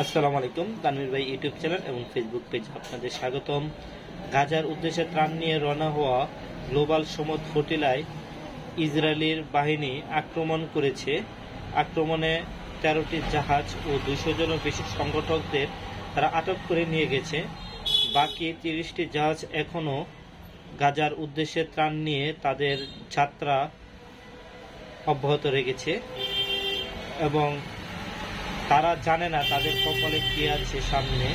আসসালামু আলাইকুম। তানভীর ভাই ইউটিউব চ্যানেল এবং ফেসবুক পেজ আপনাদের স্বাগতম। গাজার উদ্দেশ্যে ত্রাণ নিয়ে রওনা হওয়া গ্লোবাল সমুদ ফ্লোটিলায় ইসরায়েলের বাহিনী আক্রমণ করেছে। আক্রমণে 13টি জাহাজ ও 200 জনের বেশি সংগঠকদের তারা আটক করে নিয়ে গেছে। বাকি 30টি জাহাজ এখনও গাজার উদ্দেশ্যে ত্রাণ নিয়ে তাদের যাত্রা অব্যাহত রেখেছে এবং তারা জানে না তাদের কপালে কি আছে সামনে।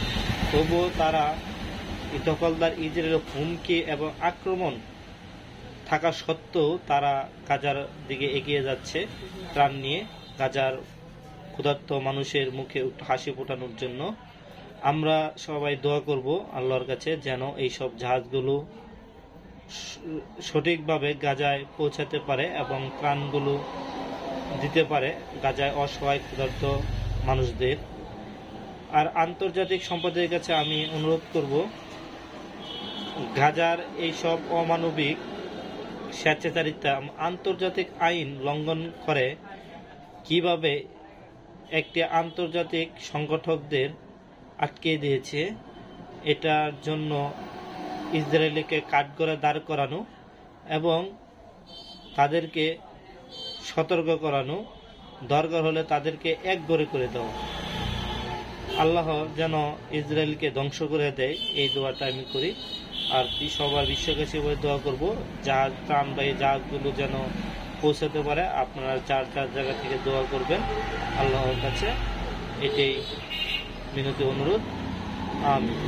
তবুও তারা দখলদার ইসরায়েলের হুমকি এবং আক্রমণ থাকা সত্ত্বেও তারা গাজার দিকে এগিয়ে যাচ্ছে ত্রাণ নিয়ে, গাজার ক্ষুধার্ত মানুষের মুখে একটু হাসি ফোটানোর জন্য। আমরা সবাই দোয়া করব আল্লাহর কাছে যেন এইসব জাহাজগুলো সঠিকভাবে গাজায় পৌঁছাতে পারে এবং ত্রাণগুলো দিতে পারে গাজায় অসহায় ক্ষুধার্ত মানুষদের। আর আন্তর্জাতিক সম্প্রদায়ের কাছে আমি অনুরোধ করব, গাজার এইসব অমানবিক স্বেচ্ছাচারিতা আন্তর্জাতিক আইন লঙ্ঘন করে কিভাবে একটি আন্তর্জাতিক সংগঠকদের আটকে দিয়েছে, এটার জন্য ইসরায়েলকে কাঠগড়ে দাঁড় করানো এবং তাদেরকে সতর্ক করানো, দরকার হলে তাদেরকে একগড়ে করে দেওয়া। আল্লাহ যেন ইসরায়েলকে ধ্বংস করে দেয়, এই দোয়াটা আমি করি। আর সবার বিশ্বকাশী বলে দোয়া করব জাহাজ ত্রাণবাহী জাহাজগুলো যেন পৌঁছাতে পারে। আপনারা যার যার জায়গা থেকে দোয়া করবেন আল্লাহর কাছে, এটাই মিনতি অনুরোধ। আমিন।